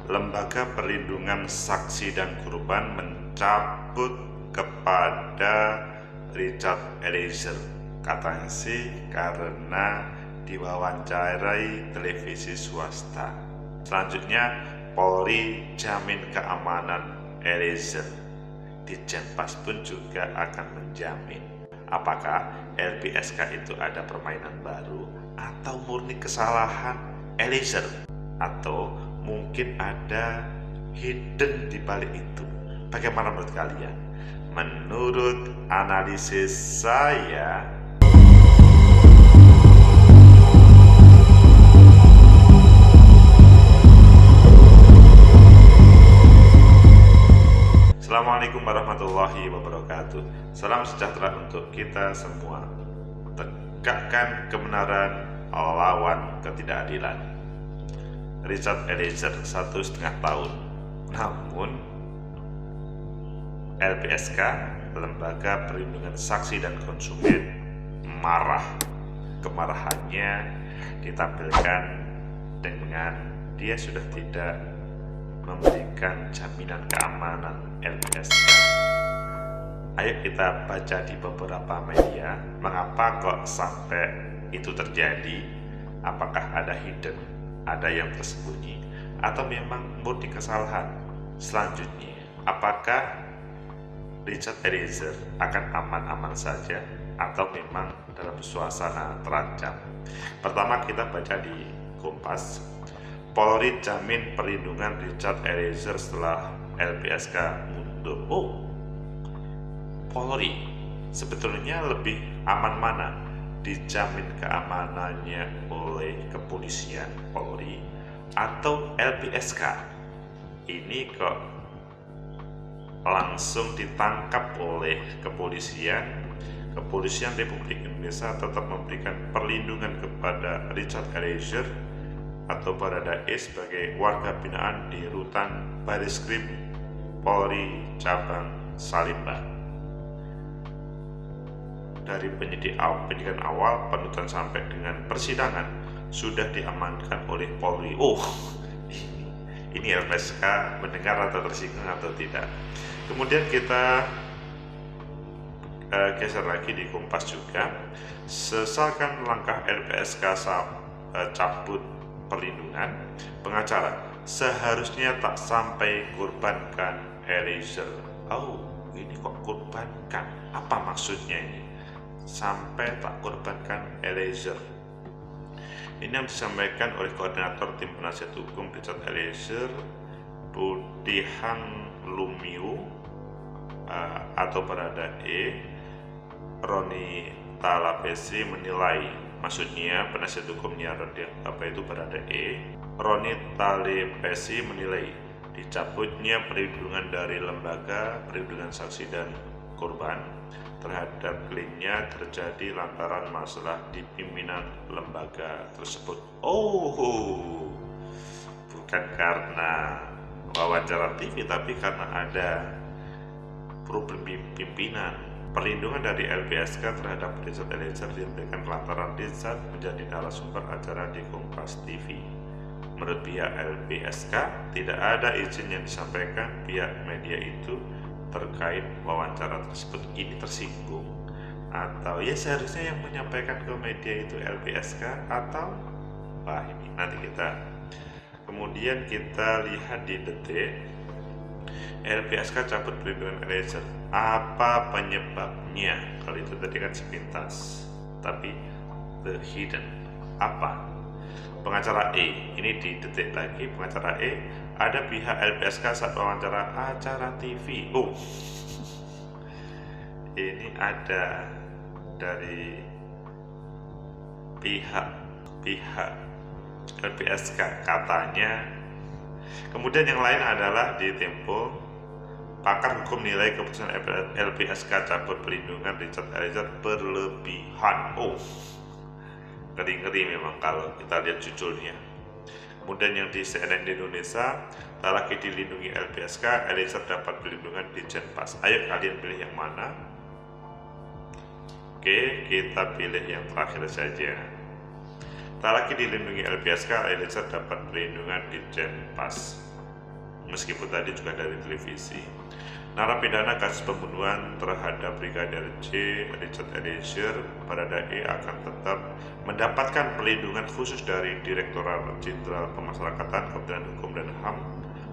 Lembaga Perlindungan Saksi dan Korban mencabut kepada Richard Eliezer. Katanya sih karena diwawancarai televisi swasta. Selanjutnya, Polri jamin keamanan Eliezer. Ditjenpas pun juga akan menjamin. Apakah LPSK itu ada permainan baru atau murni kesalahan Eliezer? Atau mungkin ada hidden di balik itu? Bagaimana menurut kalian? Menurut analisis saya, Assalamualaikum warahmatullahi wabarakatuh. Salam sejahtera untuk kita semua. Tegakkan kebenaran lawan ketidakadilan. Richard Eliezer 1,5 tahun. Namun LPSK, Lembaga Perlindungan Saksi dan Konsumen, marah. Kemarahannya ditampilkan dengan dia sudah tidak memberikan jaminan keamanan LPSK. Ayo kita baca di beberapa media, mengapa kok sampai itu terjadi? Apakah ada hidden, ada yang tersembunyi, atau memang murni kesalahan? Selanjutnya, apakah Richard Eliezer akan aman-aman saja atau memang dalam suasana terancam? Pertama kita baca di Kompas. Polri jamin perlindungan Richard Eliezer setelah LPSK mundur. Oh, Polri sebetulnya lebih aman mana? Dijamin keamanannya oleh kepolisian Polri atau LPSK? Ini kok langsung ditangkap oleh kepolisian. Kepolisian Republik Indonesia tetap memberikan perlindungan kepada Richard Eliezer atau Baradae sebagai warga binaan di Rutan Bareskrim Polri Cabang Salimba. Dari penyidikan awal, penuntutan sampai dengan persidangan sudah diamankan oleh Polri. Oh, ini LPSK mendengar atau tersinggung atau tidak? Kemudian kita geser lagi di Kompas juga. Sesalkan langkah LPSK cabut perlindungan, pengacara seharusnya tak sampai korbankan Eliezer. Oh, ini kok korbankan? Apa maksudnya ini? Sampai tak korbankan Eliezer. Ini yang disampaikan oleh koordinator tim penasihat hukum Richard Eliezer, Budihang Lumiu atau Baradae, Roni Talapesi menilai, maksudnya penasihat hukumnya Baradae, Roni Talapesi menilai dicabutnya perlindungan dari Lembaga Perlindungan Saksi dan Korban terhadap kliennya terjadi lantaran masalah di pimpinan lembaga tersebut. Oh, bukan karena wawancara TV, tapi karena ada problem pimpinan. Perlindungan dari LPSK terhadap Richard Eliezer diberikan lantaran Richard menjadi narasumber acara di Kompas TV. Menurut pihak LPSK, tidak ada izin yang disampaikan pihak media itu terkait wawancara tersebut. Ini tersinggung, atau ya seharusnya yang menyampaikan ke media itu LPSK, atau ini nanti kita. Kemudian kita lihat di Detik, LPSK cabut perlindungan Eliezer. Apa penyebabnya? Kalau itu tadi kan sepintas, tapi the hidden apa? Pengacara E, ini di Detik lagi, pengacara E, ada pihak LPSK saat wawancara acara TV. Oh, ini ada dari pihak LPSK katanya. Kemudian yang lain adalah di Tempo, pakar hukum nilai keputusan LPSK cabut perlindungan Richard Eliezer berlebihan. Oh, ngeri-ngeri memang kalau kita lihat judulnya. Kemudian yang di CNN Indonesia, tak lagi dilindungi LPSK, Eliezer dapat perlindungan di Jenpas. Ayo kalian pilih yang mana? Oke, kita pilih yang terakhir saja. Tak lagi dilindungi LPSK, Eliezer dapat perlindungan di Jenpas. meskipun tadi juga dari televisi. Narapidana kasus pembunuhan terhadap Brigadir J, Richard Eliezer, Baradae akan tetap mendapatkan perlindungan khusus dari Direktorat Jenderal Pemasyarakatan, Kementerian Hukum dan HAM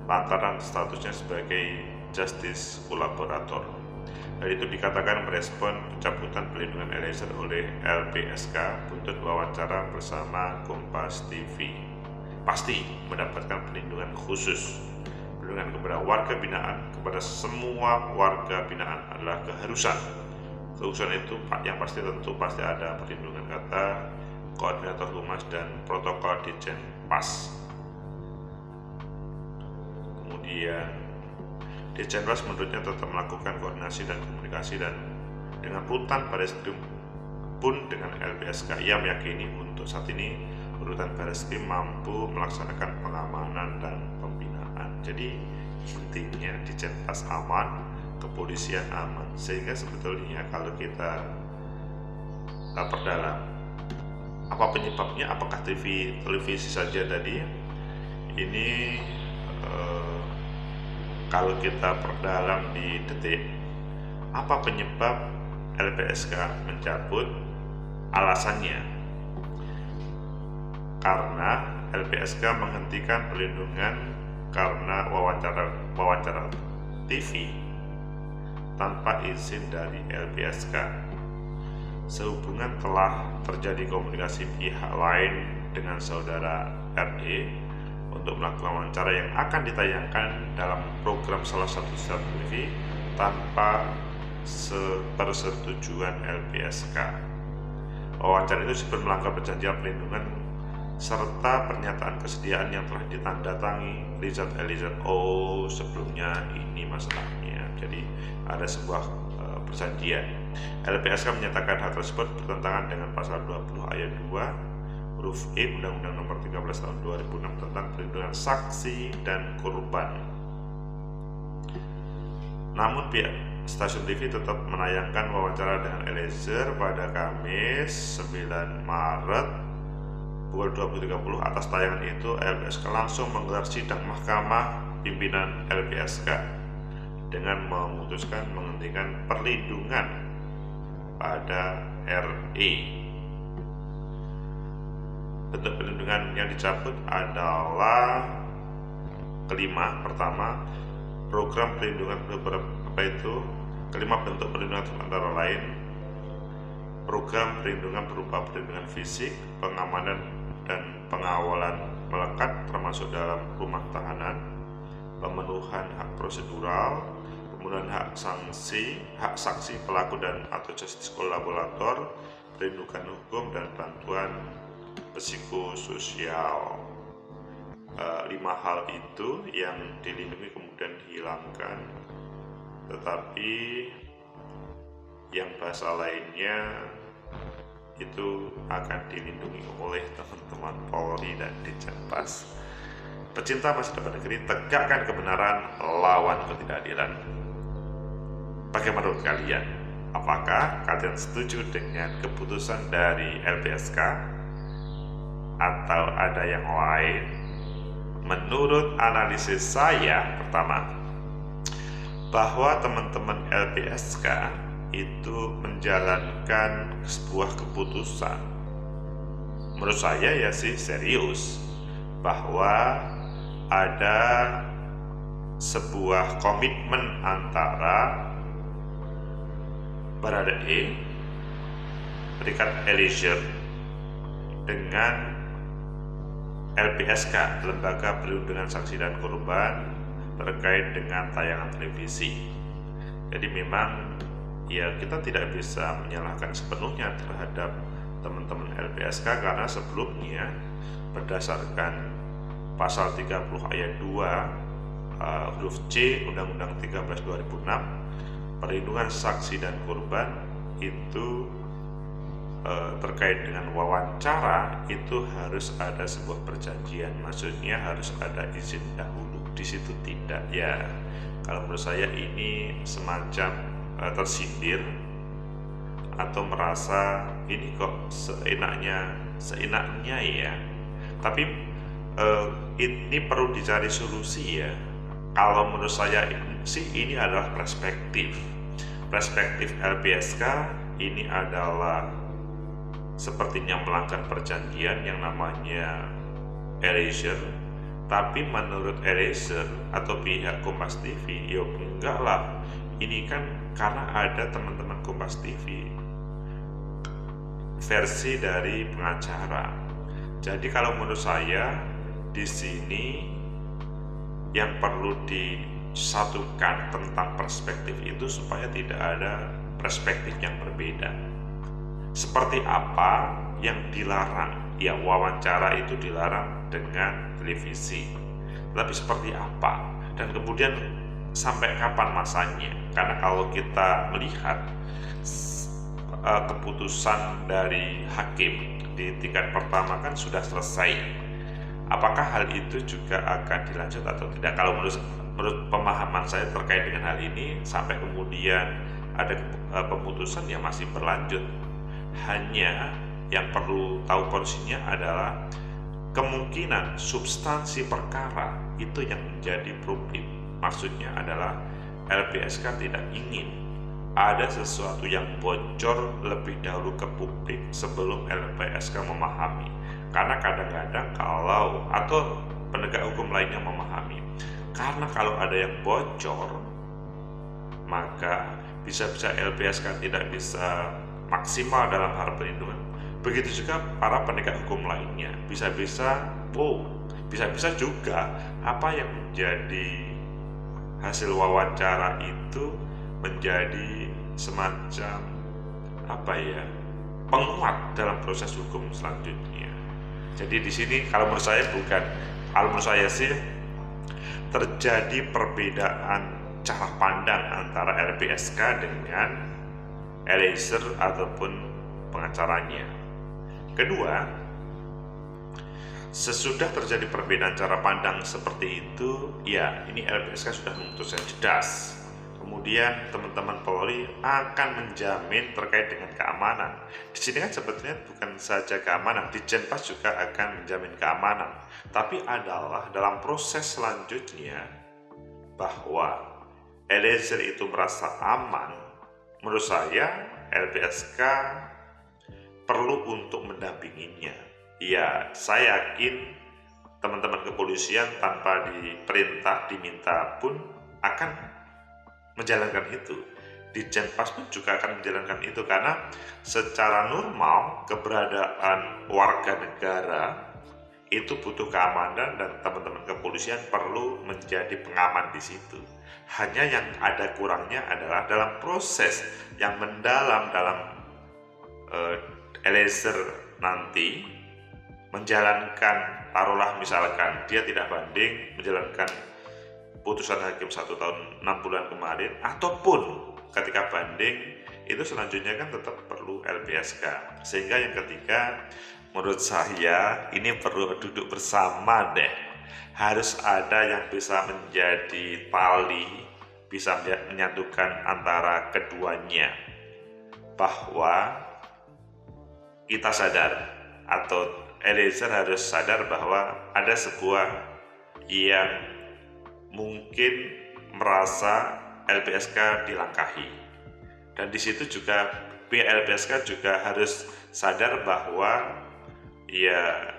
lantaran statusnya sebagai Justice Collaborator. Hal itu dikatakan merespon pencabutan perlindungan Eliezer oleh LPSK buntut wawancara bersama Kompas TV. Pasti mendapatkan perlindungan khusus. Perlindungan kepada warga binaan, kepada semua warga binaan adalah keharusan. Keharusan itu yang pasti tentu pasti ada perlindungan, kata Koordinator Humas dan Protokol Ditjen Pas. Kemudian Ditjen Pas menurutnya tetap melakukan koordinasi dan komunikasi dan dengan Rutan Bareskrim pun dengan LPSK. Ia meyakini untuk saat ini Rutan Bareskrim mampu melaksanakan pengamanan dan pembinaan. Jadi intinya Ditjen Pas aman, kepolisian aman. Sehingga sebetulnya kalau kita perdalam apa penyebabnya, apakah televisi saja tadi ini, kalau kita perdalam di detik, apa penyebab LPSK mencabut? Alasannya karena LPSK menghentikan perlindungan karena wawancara TV tanpa izin dari LPSK. Sehubungan telah terjadi komunikasi pihak lain dengan saudara RE untuk melakukan wawancara yang akan ditayangkan dalam program salah satu stasiun TV tanpa persetujuan LPSK. Wawancara itu sebelum melanggar perjanjian perlindungan serta pernyataan kesediaan yang telah ditandatangani Richard Eliezer. Oh, sebelumnya ini masalahnya. Jadi ada sebuah perjanjian. LPSK menyatakan hal tersebut bertentangan dengan pasal 20 ayat 2 huruf E Undang-Undang Nomor 13 Tahun 2006 tentang perlindungan saksi dan korban. Namun pihak stasiun TV tetap menayangkan wawancara dengan Eliezer pada Kamis 9 Maret pukul 20.30. Atas tayangan itu LPSK langsung menggelar sidang mahkamah pimpinan LPSK dengan memutuskan menghentikan perlindungan pada RE. Bentuk perlindungan yang dicabut adalah pertama, program perlindungan kelima bentuk perlindungan antara lain program perlindungan berupa perlindungan fisik, pengamanan dan pengawalan melekat termasuk dalam rumah tahanan, pemenuhan hak prosedural, pemenuhan hak saksi pelaku dan atau justice kolaborator, perlindungan hukum dan bantuan psikososial. 5 hal itu yang dilindungi kemudian dihilangkan, tetapi yang bahasa lainnya itu akan dilindungi oleh teman-teman Polri dan Ditjen Pas. Pecinta masa depan negeri, tegakkan kebenaran, lawan ketidakadilan. Bagaimana menurut kalian? Apakah kalian setuju dengan keputusan dari LPSK atau ada yang lain? Menurut analisis saya, pertama, bahwa teman-teman LPSK itu menjalankan sebuah keputusan, menurut saya ya sih serius, bahwa ada sebuah komitmen antara Baradae, Richard Eliezer dengan LPSK, Lembaga Perlindungan Saksi dan Korban, terkait dengan tayangan televisi. Jadi memang ya kita tidak bisa menyalahkan sepenuhnya terhadap teman-teman LPSK karena sebelumnya berdasarkan pasal 30 ayat 2 huruf C Undang-Undang 13 2006 perlindungan saksi dan korban itu terkait dengan wawancara itu harus ada sebuah perjanjian, maksudnya harus ada izin dahulu. Di situ tidak ya. Kalau menurut saya ini semacam tersindir atau merasa ini kok seenaknya ya. Tapi ini perlu dicari solusi ya. kalau menurut saya sih ini adalah perspektif LPSK. Ini adalah sepertinya melanggar perjanjian yang namanya erasure. Tapi menurut erasure atau pihak Kompas TV, ya enggak lah, ini kan karena ada teman-teman Kompas TV versi dari pengacara. Jadi kalau menurut saya di sini yang perlu disatukan tentang perspektif itu supaya tidak ada perspektif yang berbeda. Seperti apa yang dilarang? Ya, wawancara itu dilarang dengan televisi. Tapi seperti apa? Dan kemudian sampai kapan masanya? Karena kalau kita melihat keputusan dari hakim di tingkat pertama kan sudah selesai. Apakah hal itu juga akan dilanjut atau tidak? Kalau menurut pemahaman saya terkait dengan hal ini, sampai kemudian ada pemutusan ya masih berlanjut. Hanya yang perlu tahu posisinya adalah kemungkinan substansi perkara itu yang menjadi problem. Maksudnya adalah LPSK tidak ingin ada sesuatu yang bocor lebih dahulu ke publik sebelum LPSK memahami. Karena kadang-kadang atau penegak hukum lainnya memahami, karena kalau ada yang bocor maka bisa-bisa LPSK tidak bisa maksimal dalam hal perlindungan. Begitu juga para penegak hukum lainnya, bisa-bisa juga apa yang menjadi hasil wawancara itu menjadi semacam penguat dalam proses hukum selanjutnya. Jadi di sini kalau menurut saya sih terjadi perbedaan cara pandang antara LPSK dengan Eliezer ataupun pengacaranya. Kedua, sesudah terjadi perbedaan cara pandang seperti itu, ya ini LPSK sudah memutuskan jelas. Kemudian teman-teman Polri akan menjamin terkait dengan keamanan. Di sini kan sebetulnya bukan saja keamanan, di Jenpas juga akan menjamin keamanan. Tapi adalah dalam proses selanjutnya bahwa Eliezer itu merasa aman. Menurut saya LPSK perlu untuk mendampinginya. Ya, saya yakin teman-teman kepolisian tanpa diperintah, diminta pun akan menjalankan itu. Di Jenpas pun juga akan menjalankan itu, karena secara normal keberadaan warga negara itu butuh keamanan dan teman-teman kepolisian perlu menjadi pengaman di situ. Hanya yang ada kurangnya adalah dalam proses yang mendalam dalam Eliezer nanti menjalankan, taruhlah misalkan dia tidak banding menjalankan putusan hakim 1 tahun 6 bulan kemarin, ataupun ketika banding itu selanjutnya kan tetap perlu LPSK. Sehingga yang ketiga, menurut saya ini perlu duduk bersama deh. Harus ada yang bisa menjadi tali, bisa menyatukan antara keduanya, bahwa kita sadar atau Eliezer harus sadar bahwa ada sebuah yang mungkin merasa LPSK dilangkahi, dan di situ juga pihak LPSK juga harus sadar bahwa ya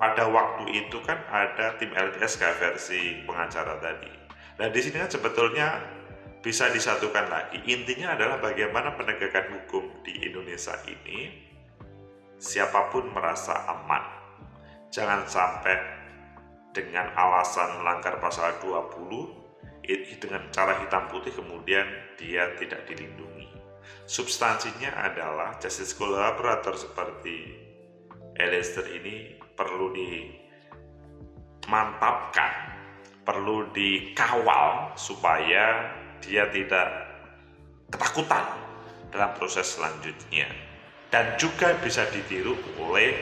pada waktu itu kan ada tim LPSK versi pengacara tadi. Nah di sini kan sebetulnya bisa disatukan lagi. Intinya adalah bagaimana penegakan hukum di Indonesia ini siapapun merasa aman. Jangan sampai dengan alasan melanggar pasal 20 dengan cara hitam putih kemudian dia tidak dilindungi. Substansinya adalah justice collaborator seperti Eliezer ini perlu dimantapkan, perlu dikawal supaya dia tidak ketakutan dalam proses selanjutnya. Dan juga bisa ditiru oleh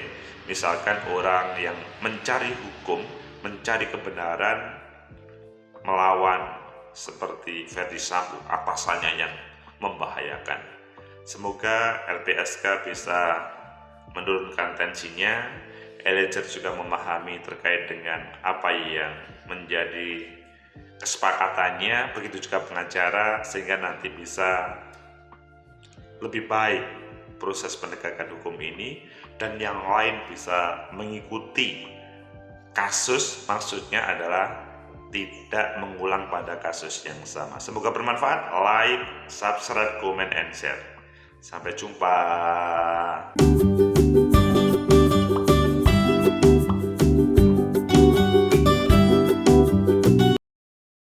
misalkan orang yang mencari hukum, mencari kebenaran melawan seperti Ferdy Sambo, atasannya yang membahayakan. Semoga LPSK bisa menurunkan tensinya. Eliezer juga memahami terkait dengan apa yang menjadi kesepakatannya, begitu juga pengacara, sehingga nanti bisa lebih baik proses penegakan hukum ini dan yang lain bisa mengikuti kasus, maksudnya adalah tidak mengulang pada kasus yang sama. Semoga bermanfaat. Like, subscribe, comment, and share. Sampai jumpa.